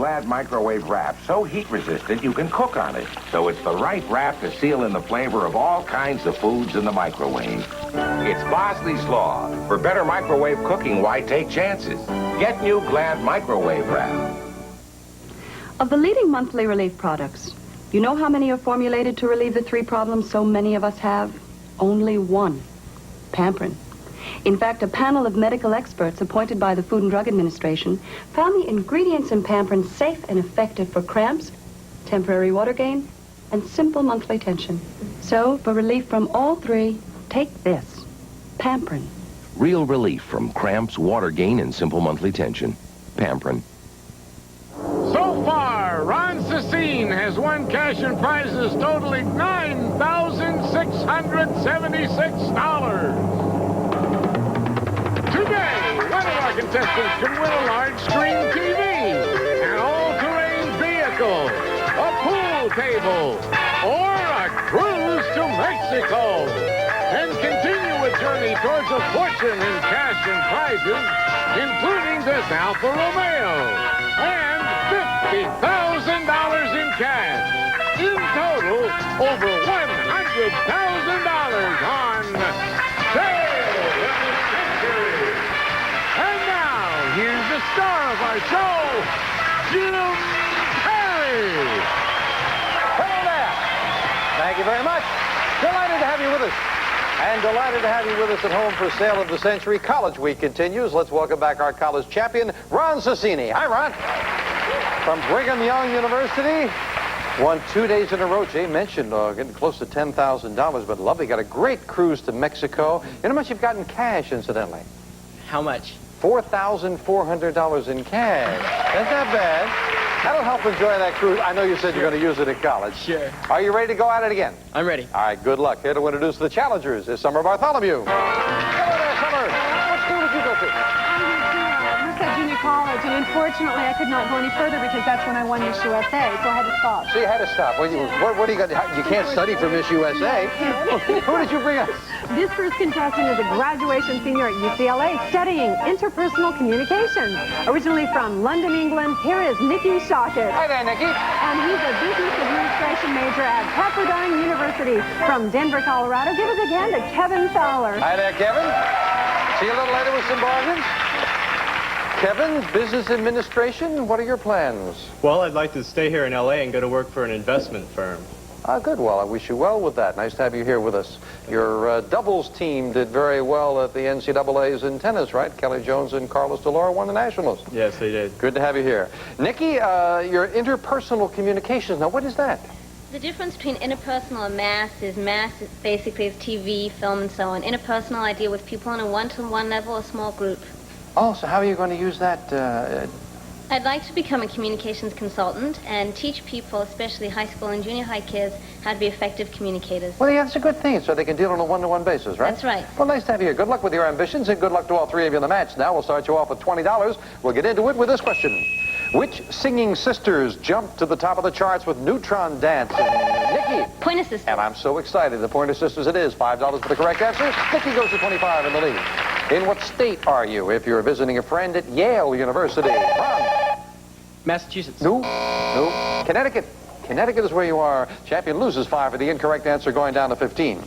Glad microwave wrap, so heat-resistant you can cook on it. So it's the right wrap to seal in the flavor of all kinds of foods in the microwave. It's Bosley's Law. For better microwave cooking, why take chances? Get new Glad microwave wrap. Of the leading monthly relief products, you know how many are formulated to relieve the 3 problems so many of us have? Only one. Pamprin. In fact, a panel of medical experts appointed by the Food and Drug Administration found the ingredients in Pamprin safe and effective for cramps, temporary water gain, and simple monthly tension. So, for relief from all 3, take this. Pamprin. Real relief from cramps, water gain, and simple monthly tension. Pamprin. So far, Ron Cecine has won cash and prizes totaling $9,676. Today, one of our contestants can win a large screen TV, an all-terrain vehicle, a pool table, or a cruise to Mexico, and continue a journey towards a fortune in cash and prizes, including this Alfa Romeo, and $50,000 in cash. In total, over $100,000 on sale. And now, here's the star of our show, Jim Perry. Hello there. Thank you very much. Delighted to have you with us. And delighted to have you with us at home for Sale of the Century. College Week continues. Let's welcome back our college champion, Ron Cecine. Hi, Ron. From Brigham Young University. Won 2 days in a row. Jay mentioned getting close to $10,000, but lovely. Got a great cruise to Mexico. You know how much you've got in cash, incidentally? How much? $4,400 in cash. That's not bad. That'll help enjoy that cruise. I know you said you're going to use it at college. Sure. Are you ready to go at it again? I'm ready. All right, good luck. Here to introduce the challengers is Summer Bartholomew. Hello there, Summer. What school did you go to? Junior College, and unfortunately I could not go any further because that's when I won Miss USA, so I had to stop. So you had to stop. What do you got? You can't study for Miss USA. Who did you bring us? This first contestant is a graduation senior at UCLA studying interpersonal communications. Originally from London, England, here is Nicki Shockett. Hi there, Nicki. And he's a business administration major at Pepperdine University. From Denver, Colorado, give a big hand to Kevin Fowler. Hi there, Kevin. See you a little later with some bargains. Kevin, business administration, what are your plans? Well, I'd like to stay here in L.A. and go to work for an investment firm. Good. Well, I wish you well with that. Nice to have you here with us. Your doubles team did very well at the NCAAs in tennis, right? Kelly Jones and Carlos Delora won the Nationals. Yes, they did. Good to have you here. Nicki, your interpersonal communications. Now, what is that? The difference between interpersonal and mass is basically is TV, film, and so on. Interpersonal, I deal with people on a one-to-one level, a small group. Oh, so how are you going to use that? I'd like to become a communications consultant and teach people, especially high school and junior high kids, how to be effective communicators. Well, yeah, that's a good thing, so they can deal on a one-to-one basis, right? That's right. Well, nice to have you here. Good luck with your ambitions, and good luck to all 3 of you in the match. Now we'll start you off with $20. We'll get into it with this question. Which singing sisters jumped to the top of the charts with Neutron Dance? And Nicki. Pointer Sisters. And I'm so excited. The Pointer Sisters it is. $5 for the correct answer. Nicki goes to 25 in the lead. In what state are you if you're visiting a friend at Yale University? Ron. Massachusetts. No. Connecticut. Connecticut is where you are. Champion loses 5 for the incorrect answer, going down to 15.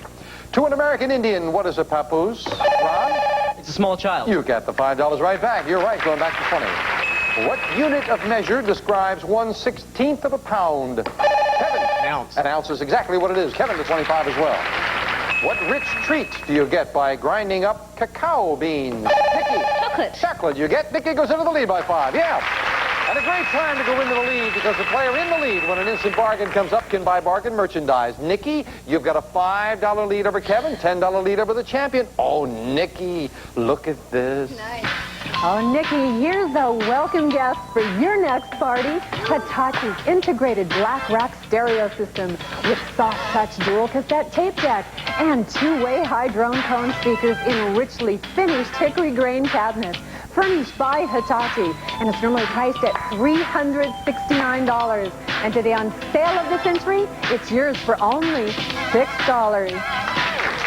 To an American Indian, what is a papoose? Ron? It's a small child. You got the $5 right back. You're right, going back to 20. What unit of measure describes 1/16 of a pound? Kevin. An ounce. An ounce is exactly what it is. Kevin to 25 as well. What rich treat do you get by grinding up cacao beans? Nicki. Chocolate. Chocolate you get. Nicki goes into the lead by 5. Yeah. And a great time to go into the lead because the player in the lead when an instant bargain comes up can buy bargain merchandise. Nicki, you've got a $5 lead over Kevin, $10 lead over the champion. Oh, Nicki, look at this. Nice. Oh, Nicki, here's a welcome guest for your next party. Hitachi's integrated black rack stereo system with soft touch dual cassette tape deck and 2-way high drone cone speakers in richly finished hickory grain cabinets. Furnished by Hitachi, and it's normally priced at $369. And today on Sale of the Century, it's yours for only $6.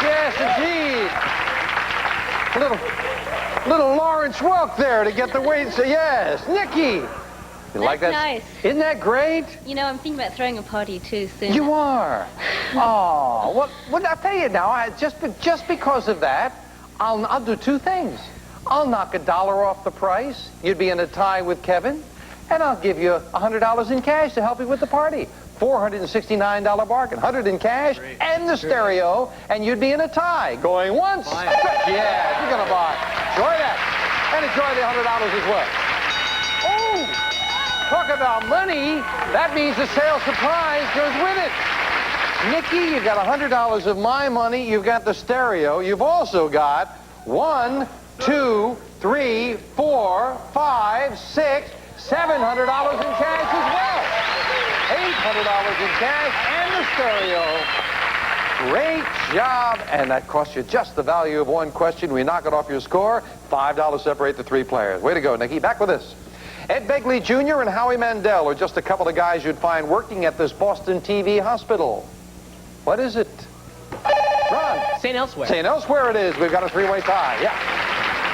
Yes, indeed. Little Lawrence Welk there to get the weight. So yes, Nicki, You like that? Nice. Isn't that great? You know, I'm thinking about throwing a party too soon. You are. Oh, well, I'll tell you now. Just because of that, I'll do two things. I'll knock $1 off the price. You'd be in a tie with Kevin, and I'll give you $100 in cash to help you with the party. $469 bargain. 100 in cash and the stereo, and you'd be in a tie. Going once. Yeah, you're gonna buy. Enjoy that, and enjoy the $100 as well. Oh. Talk about money. That means the sale surprise goes with it. Nikki, you've got $100 of my money. You've got the stereo. You've also got $1, 2, 3, 4, 5, 6, $700 in cash as well. $800 in cash and the stereo. Great job. And that cost you just the value of one question. We knock it off your score. $5 separate the three players. Way to go, Nikki. Back with this. Ed Begley Jr. and Howie Mandel are just a couple of guys you'd find working at this Boston TV hospital. What is it? Ron. St. Elsewhere. St. Elsewhere it is. We've got a three-way tie. Yeah.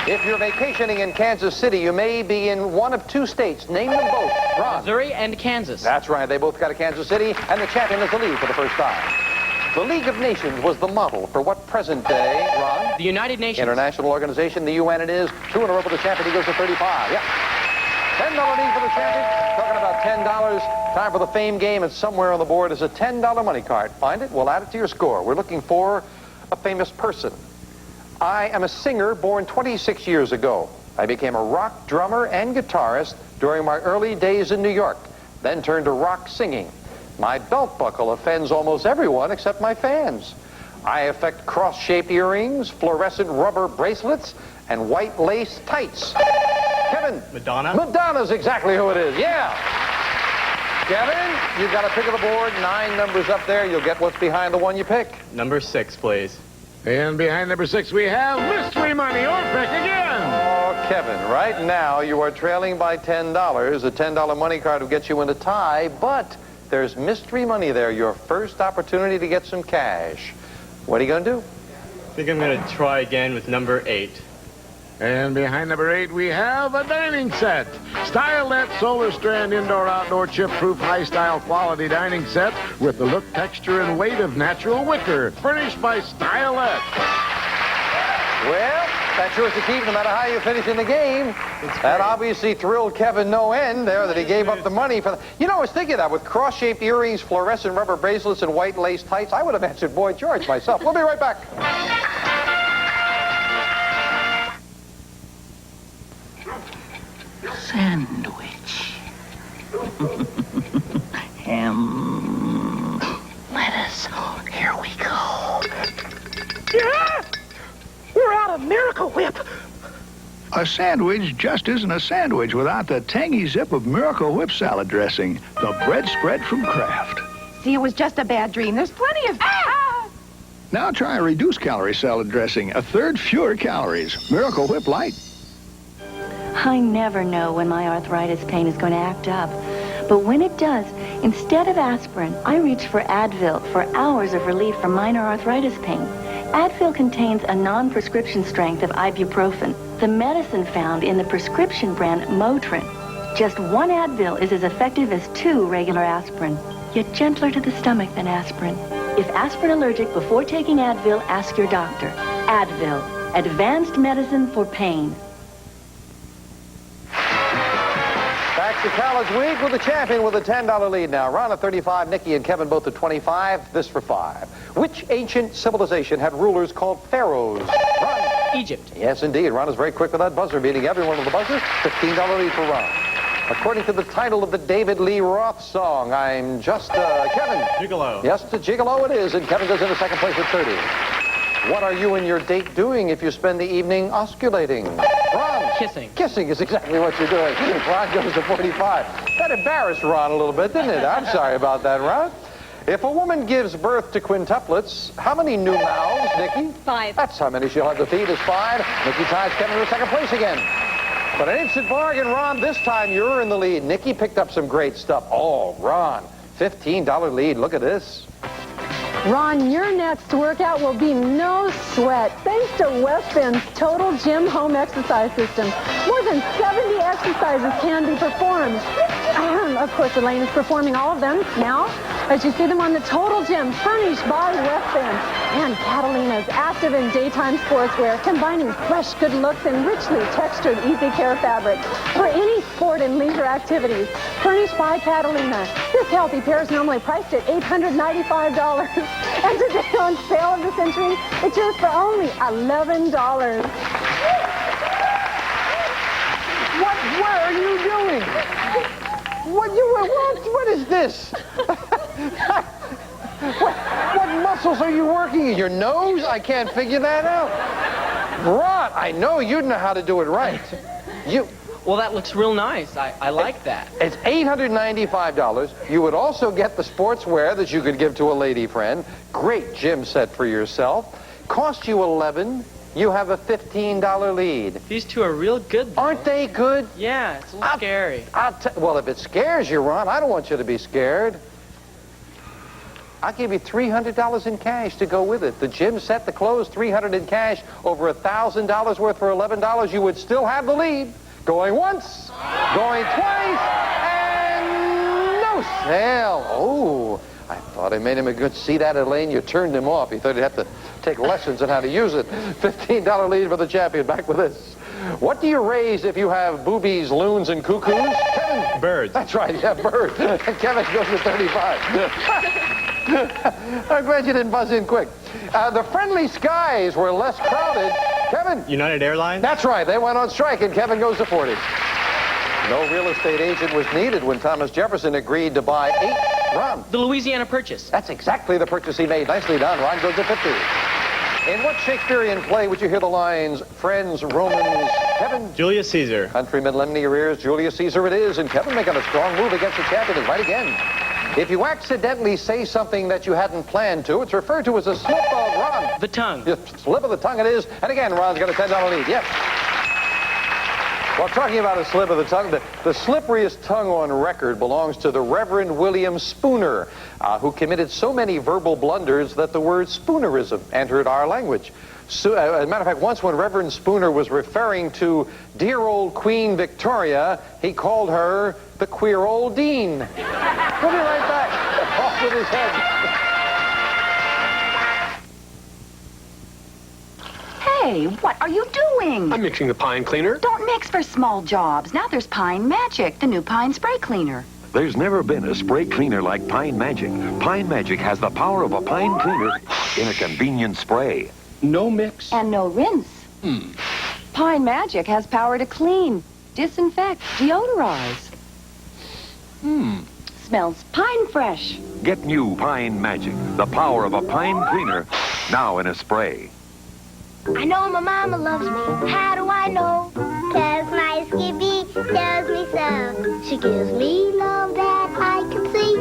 If you're vacationing in Kansas City, you may be in one of two states. Name them both. Ron. Missouri and Kansas. That's right. They both got a Kansas City, and the champion is the lead for the first time. The League of Nations was the model for what present day, Ron? The United Nations. International organization, the UN it is. 2 in a row for the champion. He goes to 35. Yeah. $10 lead for the champion. Talking about $10. Time for the fame game, and somewhere on the board is a $10 money card. Find it, we'll add it to your score. We're looking for a famous person. I am a singer born 26 years ago. I became a rock drummer and guitarist during my early days in New York, then turned to rock singing. My belt buckle offends almost everyone except my fans. I affect cross-shaped earrings, fluorescent rubber bracelets, and white lace tights. Kevin. Madonna? Madonna's exactly who it is, yeah. Kevin, you've got a pick of the board, 9 numbers up there. You'll get what's behind the one you pick. Number 6, please. And behind number 6, we have mystery money, or pick again. Oh, Kevin, right now you are trailing by $10. A $10 money card will get you in a tie, but there's mystery money there, your first opportunity to get some cash. What are you going to do? I think I'm going to try again with number 8. And behind number 8, we have a dining set. Stylet Solar Strand Indoor-Outdoor Chip-Proof High-Style Quality Dining Set with the look, texture, and weight of natural wicker. Furnished by Stylet. Well, that's yours to keep no matter how you finish in the game. That obviously thrilled Kevin no end there that he gave up the money for the... You know, I was thinking that with cross-shaped earrings, fluorescent rubber bracelets, and white lace tights, I would have answered Boy George myself. We'll be right back. Sandwich. Ham. Lettuce. Here we go. Yeah! We're out of Miracle Whip. A sandwich just isn't a sandwich without the tangy zip of Miracle Whip salad dressing, the bread spread from Kraft. See, it was just a bad dream. There's plenty of... Now try a reduced calorie salad dressing, a third fewer calories. Miracle Whip Light. I never know when my arthritis pain is going to act up. But when it does, instead of aspirin, I reach for Advil for hours of relief from minor arthritis pain. Advil contains a non-prescription strength of ibuprofen, the medicine found in the prescription brand Motrin. Just 1 Advil is as effective as 2 regular aspirin, yet gentler to the stomach than aspirin. If aspirin allergic before taking Advil, ask your doctor. Advil, advanced medicine for pain. Back to College Week with the champion with a $10 lead now. Ron at 35, Nikki and Kevin both at 25. This for 5. Which ancient civilization had rulers called pharaohs? Ron. Egypt. Yes, indeed. Ron is very quick with that buzzer, beating every one of the buzzers. $15 lead for Ron. According to the title of the David Lee Roth song, I'm just Kevin. Gigolo. Yes, to Gigolo it is, and Kevin goes into second place with 30. What are you and your date doing if you spend the evening osculating? Ron. Kissing. Kissing is exactly what you're doing. Ron goes to 45. That embarrassed Ron a little bit, didn't it? I'm sorry about that, Ron. If a woman gives birth to quintuplets, how many new mouths, Nikki? 5. That's how many she'll have to feed is 5. Nikki ties Kevin to second place again. But an instant bargain, Ron. This time you're in the lead. Nikki picked up some great stuff. Oh, Ron, $15 lead. Look at this. Ron, your next workout will be no sweat thanks to West Bend's Total Gym Home Exercise System. More than 70 exercises can be performed. And, of course, Elaine is performing all of them now as you see them on the Total Gym, furnished by West End. And Catalina's active and daytime sportswear, combining fresh good looks and richly textured easy care fabric for any sport and leisure activities. Furnished by Catalina. This healthy pair is normally priced at $895. And today on Sale of the Century, it's yours for only $11. What are you doing? What is this? What muscles are you working in? Your nose? I can't figure that out. Ron, I know you'd know how to do it right. Well, that looks real nice. I like that. It's $895. You would also get the sportswear that you could give to a lady friend. Great gym set for yourself. Cost you $11. You have a $15 lead. These two are real good, though. Aren't they good? Yeah, it's a little scary. Well, if it scares you, Ron, I don't want you to be scared. I'll give you $300 in cash to go with it. The gym set, the clothes, $300 in cash, over $1,000 worth for $11. You would still have the lead. Going once, going twice, and no sale. Oh, I thought I made him a good seat at it, Elaine. You turned him off. He thought he'd have to take lessons on how to use it. $15 lead for the champion. Back with this. What do you raise if you have boobies, loons, and cuckoos? Kevin? Birds. That's right, yeah, birds. And Kevin goes to 35. I'm glad you didn't buzz in quick. The friendly skies were less crowded. Kevin? United Airlines? That's right. They went on strike, and Kevin goes to 40. No real estate agent was needed when Thomas Jefferson agreed to buy 8. Ron? The Louisiana Purchase. That's exactly the purchase he made. Nicely done. Ron goes to 50. In what Shakespearean play would you hear the lines, friends, Romans, Kevin? Julius Caesar. Countrymen lend me your ears. Julius Caesar it is. And Kevin making a strong move against the champion is right again. If you accidentally say something that you hadn't planned to, it's referred to as a slip of Ron. The tongue. Slip of the tongue it is. And again, Ron's got a $10 lead. Yep. Well, talking about a slip of the tongue, the slipperiest tongue on record belongs to the Reverend William Spooner, who committed so many verbal blunders that the word spoonerism entered our language. So, as a matter of fact, once when Reverend Spooner was referring to dear old Queen Victoria, he called her the queer old dean. We'll be right back. Off with his head. Hey, what are you doing? I'm mixing the pine cleaner. Don't mix for small jobs. Now there's Pine Magic, the new pine spray cleaner. There's never been a spray cleaner like Pine Magic. Pine Magic has the power of a pine cleaner in a convenient spray. No mix. And no rinse. Pine Magic has power to clean, disinfect, deodorize. Smells pine fresh. Get new Pine Magic, the power of a pine cleaner, now in a spray. I know my mama loves me. How do I know? 'Cause my Skippy tells me so. She gives me love that I can see.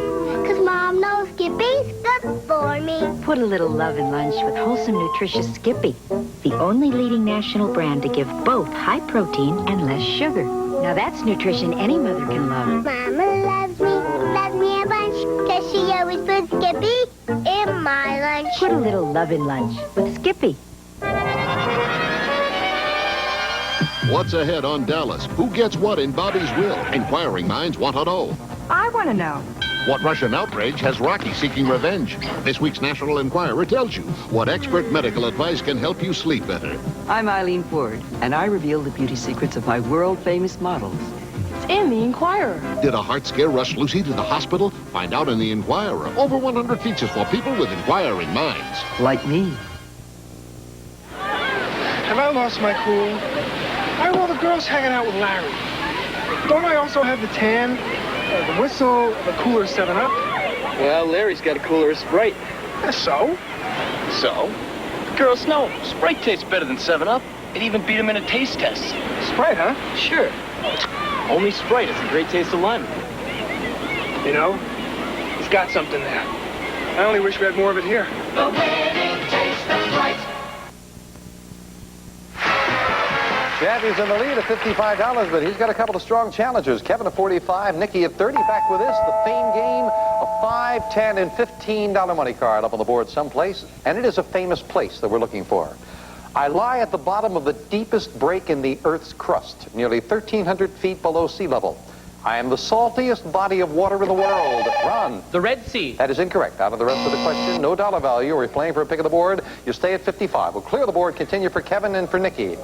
'Cause Mom knows Skippy's good for me. Put a little love in lunch with wholesome, nutritious Skippy, the only leading national brand to give both high protein and less sugar. Now that's nutrition any mother can love. Mama loves me a bunch. 'Cause she always puts Skippy in my lunch. Put a little love in lunch with Skippy. What's ahead on Dallas? Who gets what in Bobby's will? Inquiring minds want to know. I want to know. What Russian outrage has Rocky seeking revenge? This week's National Enquirer tells you what expert medical advice can help you sleep better. I'm Eileen Ford, and I reveal the beauty secrets of my world-famous models. It's in the Enquirer. Did a heart scare rush Lucy to the hospital? Find out in the Enquirer. Over 100 features for people with inquiring minds. Like me. Have I lost my cool? Why are all the girls hanging out with Larry? Don't I also have the tan, the whistle, the cooler 7-Up? Well, Larry's got a cooler of Sprite. So? So? The girls know. Sprite tastes better than 7-Up. It even beat him in a taste test. Sprite, huh? Sure. Only Sprite has a great taste of lemon. You know, he's got something there. I only wish we had more of it here. The winning taste of Sprite. Chappie's in the lead at $55, but he's got a couple of strong challengers. Kevin at 45, Nicki at 30. Back with this, the fame game, a $5, $10, and $15 money card up on the board someplace, and it is a famous place that we're looking for. I lie at the bottom of the deepest break in the Earth's crust, nearly 1,300 feet below sea level. I am the saltiest body of water in the world. Ron. The Red Sea. That is incorrect. Out of the rest of the question, no dollar value. We're playing for a pick of the board. You stay at 55. We'll clear the board, continue for Kevin and for Nikki.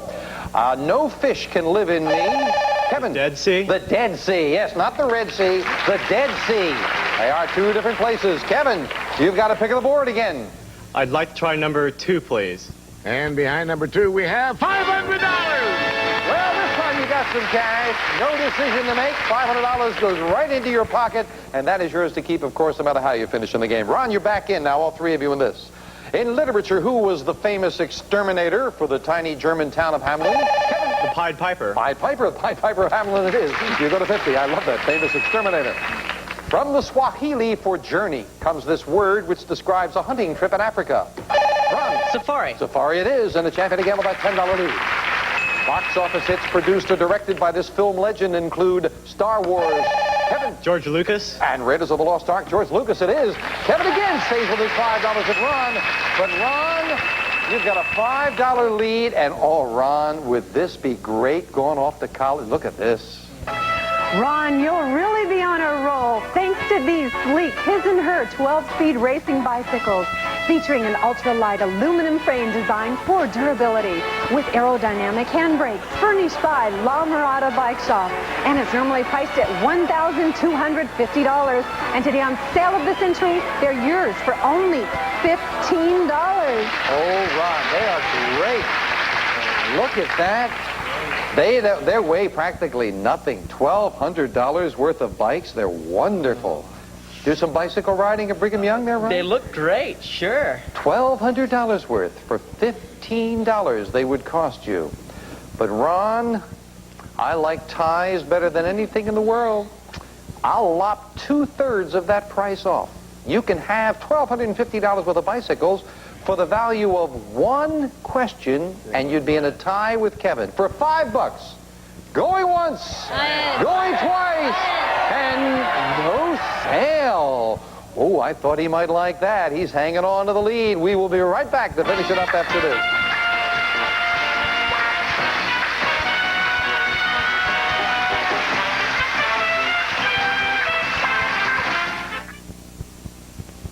No fish can live in me. Kevin. Dead Sea? The Dead Sea. Yes, not the Red Sea. The Dead Sea. They are two different places. Kevin, you've got a pick of the board again. I'd like to try number 2, please. And behind number 2, we have $500. Well, this time you got some cash. No decision to make. $500 goes right into your pocket, and that is yours to keep, of course, no matter how you finish in the game. Ron, you're back in now, all three of you in this. In literature, who was the famous exterminator for the tiny German town of Hamelin? Kevin. The Pied Piper. Pied Piper. The Pied Piper of Hamelin it is. You go to 50. I love that. Famous exterminator. From the Swahili for journey comes this word which describes a hunting trip in Africa. Ron. Safari. Safari it is, and the champion again with that $10 lead. Box office hits produced or directed by this film legend include Star Wars. Kevin. George Lucas. And Raiders of the Lost Ark. George Lucas it is. Kevin again stays with his $5 at Ron. But Ron, you've got a $5 lead. And oh, Ron, would this be great going off to college? Look at this. Ron, you'll really be on a roll thanks to these sleek His and Her 12-speed racing bicycles featuring an ultralight aluminum frame designed for durability with aerodynamic handbrakes furnished by La Mirada Bike Shop. And it's normally priced at $1,250. And today on Sale of the Century, they're yours for only $15. Oh, Ron, they are great. Look at that. They weigh practically nothing. $1,200 worth of bikes. They're wonderful. Do some bicycle riding at Brigham Young there, Ron? They look great, sure. $1,200 worth for $15 they would cost you. But Ron, I like ties better than anything in the world. I'll lop 2/3 of that price off. You can have $1,250 worth of bicycles for the value of one question, and you'd be in a tie with Kevin for $5. Going once, going twice, and no sale. Oh, I thought he might like that. He's hanging on to the lead. We will be right back to finish it up after this.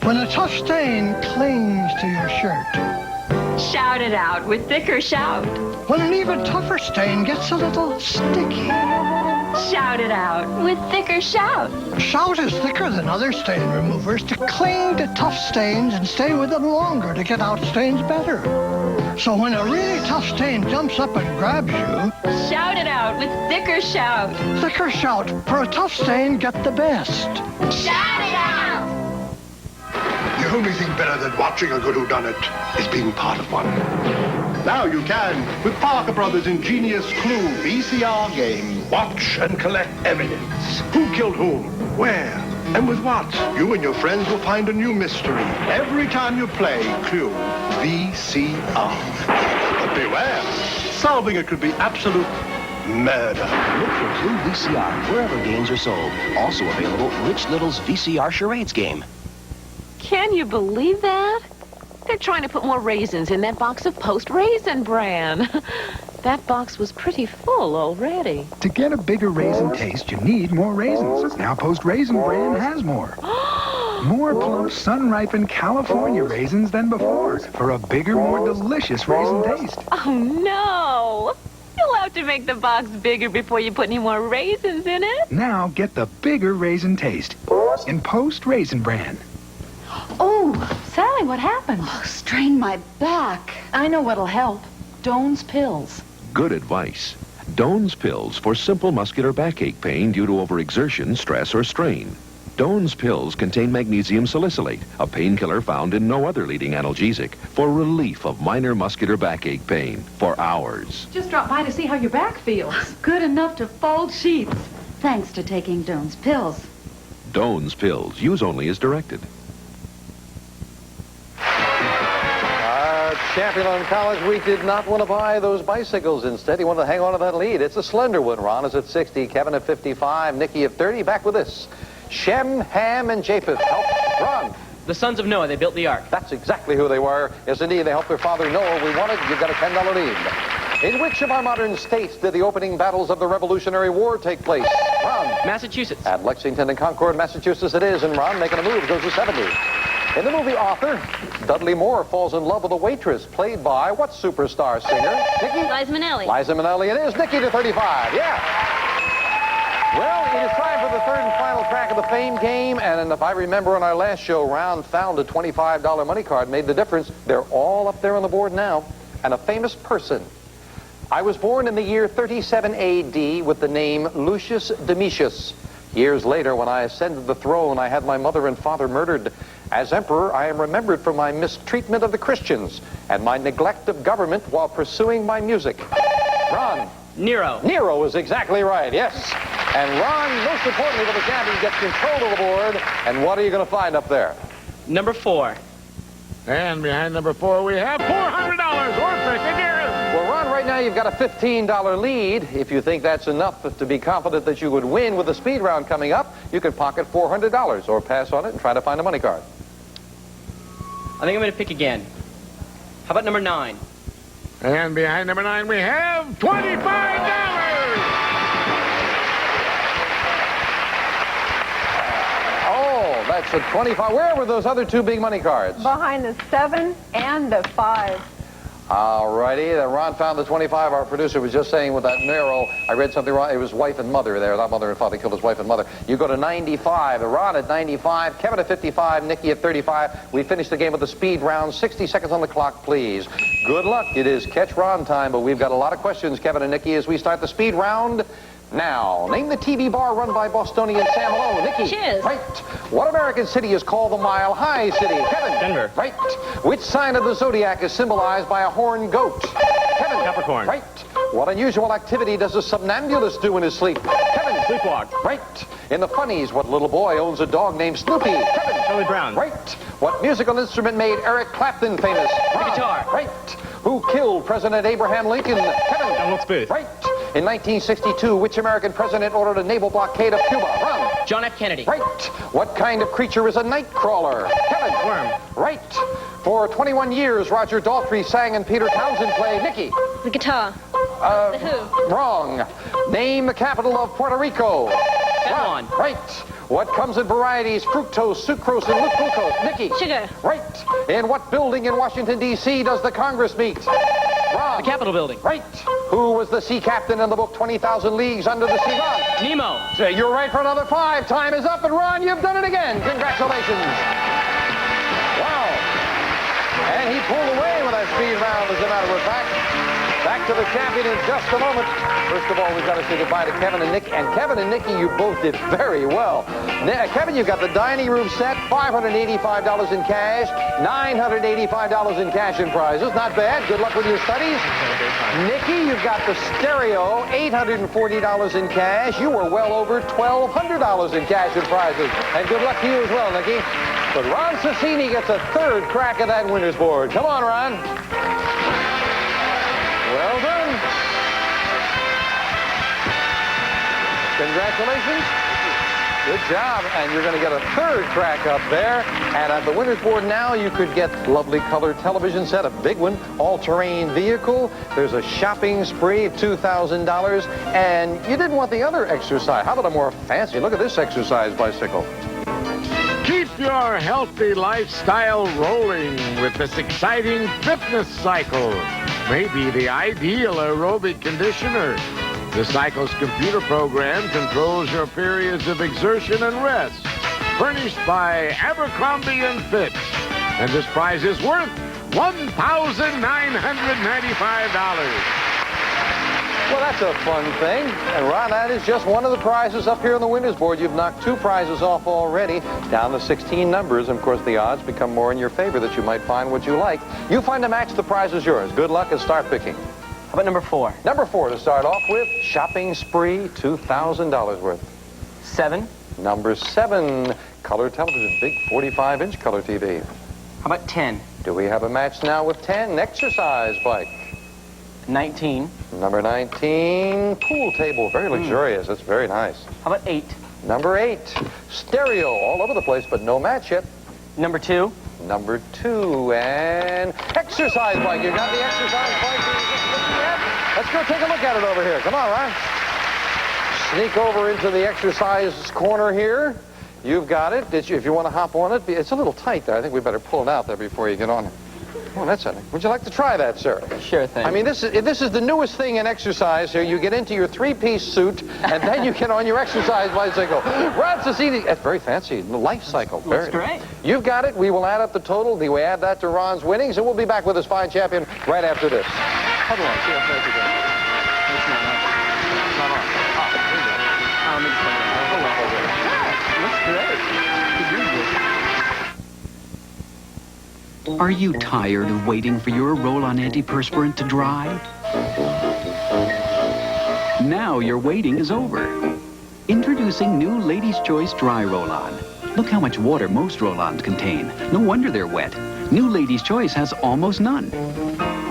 When a tough stain clings to your shirt. Shout it out with Thicker Shout. When an even tougher stain gets a little sticky. Shout it out with Thicker Shout. Shout is thicker than other stain removers to cling to tough stains and stay with them longer to get out stains better. So when a really tough stain jumps up and grabs you, shout it out with Thicker Shout. Thicker Shout. For a tough stain, get the best. Shout it out! The only thing better than watching a good whodunit is being part of one. Now you can with Parker Brothers' ingenious Clue VCR game. Watch and collect evidence. Who killed whom? Where? And with what? You and your friends will find a new mystery every time you play Clue VCR. But beware, solving it could be absolute murder. Look for Clue VCR wherever games are sold. Also available, Rich Little's VCR Charades game. Can you believe that? They're trying to put more raisins in that box of Post Raisin Bran. That box was pretty full already. To get a bigger raisin taste, you need more raisins. Now Post Raisin Bran has more. More plump, sun-ripened California raisins than before for a bigger, more delicious raisin taste. Oh, no. You'll have to make the box bigger before you put any more raisins in it. Now get the bigger raisin taste in Post Raisin Bran. Oh, Sally, what happened? Oh, strained my back. I know what'll help. Doan's pills. Good advice. Doan's pills for simple muscular backache pain due to overexertion, stress, or strain. Doan's pills contain magnesium salicylate, a painkiller found in no other leading analgesic, for relief of minor muscular backache pain for hours. Just drop by to see how your back feels. Good enough to fold sheets. Thanks to taking Doan's pills. Doan's pills. Use only as directed. Champion on College Week did not want to buy those bicycles. Instead, he wanted to hang on to that lead. It's a slender one. Ron is at 60, Kevin at 55, Nikki at 30. Back with this. Shem, Ham, and Japheth helped Ron. The sons of Noah, they built the ark. That's exactly who they were. Yes, indeed, they helped their father Noah. We won it. You've got a $10 lead. In which of our modern states did the opening battles of the Revolutionary War take place? Ron. Massachusetts. At Lexington and Concord, Massachusetts it is, and Ron making a move goes to 70. In the movie Author, Dudley Moore falls in love with a waitress played by what superstar singer? Nicki? Liza Minnelli. Liza Minnelli it is. Nicki to 35. Yeah. Well, it is time for the third and final track of the Fame game, and if I remember on our last show, Ron found a $25 money card, made the difference. They're all up there on the board now. And a famous person. I was born in the year 37 A.D. with the name Lucius Domitius. Years later, when I ascended the throne, I had my mother and father murdered. As emperor, I am remembered for my mistreatment of the Christians and my neglect of government while pursuing my music. Ron. Nero. Nero is exactly right, yes. And Ron, most importantly for the champion, gets control of the board. And what are you going to find up there? Number 4. And behind number 4, we have $400 or pick again. Well, Ron, right now you've got a $15 lead. If you think that's enough to be confident that you would win with the speed round coming up, you could pocket $400 or pass on it and try to find a money card. I think I'm going to pick again. How about number 9? And behind number 9, we have $25. Oh, that's a 25. Where were those other 2 big money cards? Behind the 7 and the 5. All righty. Ron found the 25. Our producer was just saying with that Nero, I read something wrong. It was wife and mother there. Not mother and father. He killed his wife and mother. You go to 95. Ron at 95. Kevin at 55. Nicki at 35. We finish the game with the speed round. 60 seconds on the clock, please. Good luck. It is catch Ron time, but we've got a lot of questions, Kevin and Nicki, as we start the speed round. Now, name the TV bar run by Bostonian Sam Malone. Nicki. Cheers. Right. What American city is called the Mile High City? Kevin. Denver. Right. Which sign of the zodiac is symbolized by a horned goat? Kevin. Capricorn. Right. What unusual activity does a somnambulist do in his sleep? Kevin. Sleepwalk. Right. In the Funnies, what little boy owns a dog named Snoopy? Kevin. Charlie Brown. Right. What musical instrument made Eric Clapton famous? The guitar. Right. Who killed President Abraham Lincoln? Kevin. Donald Booth. Right. In 1962, which American president ordered a naval blockade of Cuba? Ron. John F. Kennedy. Right. What kind of creature is a night crawler? Kevin. Worm. Right. For 21 years, Roger Daltrey sang in Peter Townsend play Nicki. The guitar. The Who. Wrong. Name the capital of Puerto Rico. San Juan. Right. What comes in varieties? Fructose, sucrose, and glucose. Nicki. Sugar. Right. In what building in Washington, D.C. does the Congress meet? Ron. The Capitol Building. Right. Who was the sea captain in the book 20,000 Leagues Under the Sea? Ron. Nemo. You're right for another 5. Time is up, and Ron, you've done it again. Congratulations. Wow. And he pulled away with that speed round, as a matter of fact. Back to the champion in just a moment. First of all, we've got to say goodbye to Kevin and Nick. And Kevin and Nicki, you both did very well. Kevin, you've got the dining room set, $585 in cash, $985 in cash and prizes. Not bad. Good luck with your studies. Nicki, you've got the stereo, $840 in cash. You were well over $1,200 in cash and prizes. And good luck to you as well, Nicki. But Ron Cicini gets a 3rd crack at that winner's board. Come on, Ron. Well done. Congratulations. Good job. And you're going to get a 3rd crack up there. And at the winner's board now, you could get lovely color television set, a big one, all-terrain vehicle. There's a shopping spree, $2,000. And you didn't want the other exercise. How about a more fancy? Look at this exercise bicycle. Keep your healthy lifestyle rolling with this exciting fitness cycle. Maybe the ideal aerobic conditioner. The cycle's computer program controls your periods of exertion and rest. Furnished by Abercrombie & Fitch. And this prize is worth $1,995. Well, that's a fun thing. And Ron, that is just one of the prizes up here on the winner's board. You've knocked 2 prizes off already, down to 16 numbers. And of course, the odds become more in your favor that you might find what you like. You find a match, the prize is yours. Good luck and start picking. How about number 4? Number 4 to start off with, shopping spree, $2,000 worth. 7. Number 7, color television, big 45-inch color TV. How about 10? Do we have a match now with 10? Exercise bike. 19. Number 19, pool table, very luxurious. That's very nice. How about 8? Number 8, stereo, all over the place, but no match yet. Number 2. Number 2, and exercise bike. You got the exercise bike you're just looking at? Let's go take a look at it over here. Come on, Ryan. sneak over into the exercise corner here. You've got it. If you want to hop on it, it's a little tight there. I think we better pull it out there before you get on it. Oh, that's it. Would you like to try that, sir? Sure thing. I mean, this is the newest thing in exercise here. You get into your three-piece suit, and then you get on your exercise bicycle. Ron Cecchini, that's very fancy. Life cycle. Looks great. You've got it. We will add up the total. We add that to Ron's winnings, and we'll be back with this fine champion right after this. Hold on. See how fast you go. It's not on. It's not on. Oh, there you go. I'll make it. Hold on. Looks great. Are you tired of waiting for your roll-on antiperspirant to dry? Now your waiting is over. Introducing new Lady's Choice Dry Roll-On. Look how much water most roll-ons contain. No wonder they're wet. New Lady's Choice has almost none.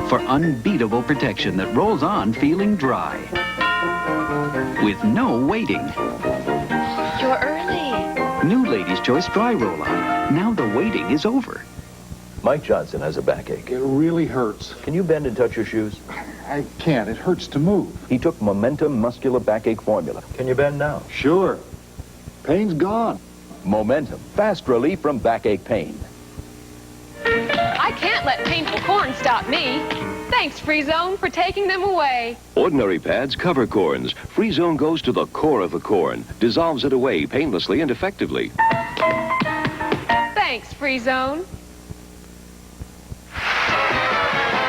For unbeatable protection that rolls on feeling dry. With no waiting. You're early. New Lady's Choice Dry Roll-On. Now the waiting is over. Mike Johnson has a backache. It really hurts. Can you bend and touch your shoes? I can't. It hurts to move. He took Momentum Muscular Backache Formula. Can you bend now? Sure. Pain's gone. Momentum. Fast relief from backache pain. I can't let painful corn stop me. Thanks, Free Zone, for taking them away. Ordinary pads cover corns. Free Zone goes to the core of the corn, dissolves it away painlessly and effectively. Thanks, Free Zone.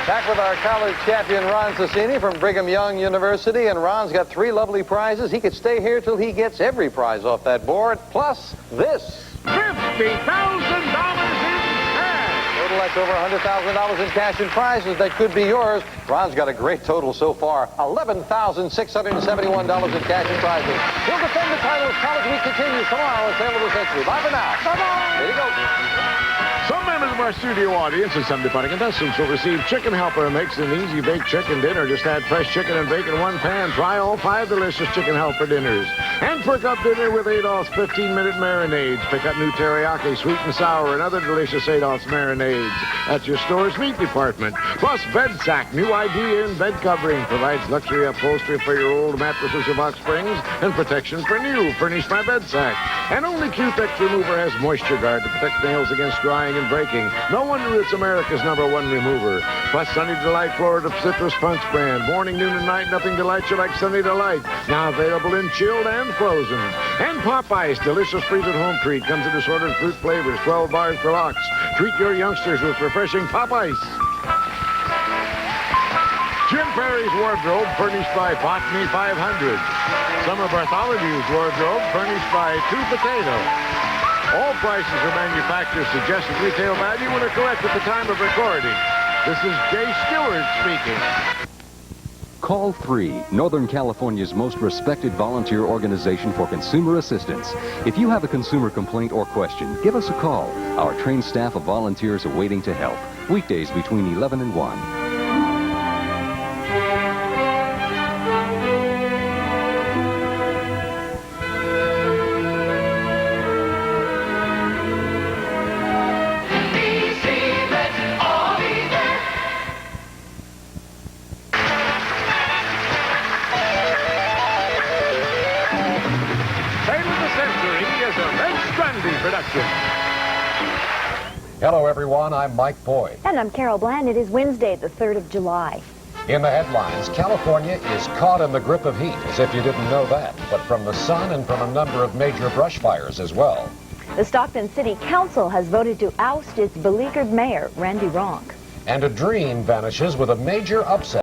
Back with our college champion, Ron Cecchini from Brigham Young University. And Ron's got 3 lovely prizes. He could stay here till he gets every prize off that board, plus this. $50,000 in cash. Total, that's over $100,000 in cash and prizes that could be yours. Ron's got a great total so far, $11,671 in cash and prizes. He'll defend the title as College Week continues tomorrow at Sale of the Century. Bye for now. Bye-bye. There you go. Some members of our studio audience and some departing contestants will receive Chicken Helper. Makes an easy baked chicken dinner. Just add fresh chicken and bacon in one pan. Try all 5 delicious Chicken Helper dinners. And perk up dinner with Adolph's 15-minute marinades. Pick up new teriyaki, sweet and sour, and other delicious Adolph's marinades at your store's meat department. Plus, Bed Sack, new idea in bed covering. Provides luxury upholstery for your old mattresses or box springs and protection for new. Furnished by Bed Sack. And only Q-Tex Remover has Moisture Guard to protect nails against drying and breaking. No wonder it's America's #1 remover. Plus, Sunny Delight Florida Citrus Punch brand. Morning, noon, and night, nothing delights you like Sunny Delight. Now available in chilled and frozen. And Popeyes, delicious freeze-at-home treat. Comes in assorted fruit flavors, 12 bars per box. Treat your youngsters with refreshing Popeyes. Jim Perry's wardrobe, furnished by Botany 500. Summer Bartholomew's wardrobe, furnished by Two Potato. All prices are manufacturer's suggested retail value and are correct at the time of recording. This is Jay Stewart speaking. Call 3, Northern California's most respected volunteer organization for consumer assistance. If you have a consumer complaint or question, give us a call. Our trained staff of volunteers are waiting to help. Weekdays between 11 and 1. Hello, everyone. I'm Mike Boyd. And I'm Carol Bland. It is Wednesday, the 3rd of July. In the headlines, California is caught in the grip of heat, as if you didn't know that, but from the sun and from a number of major brush fires as well. The Stockton City Council has voted to oust its beleaguered mayor, Randy Ronk. And a dream vanishes with a major upset.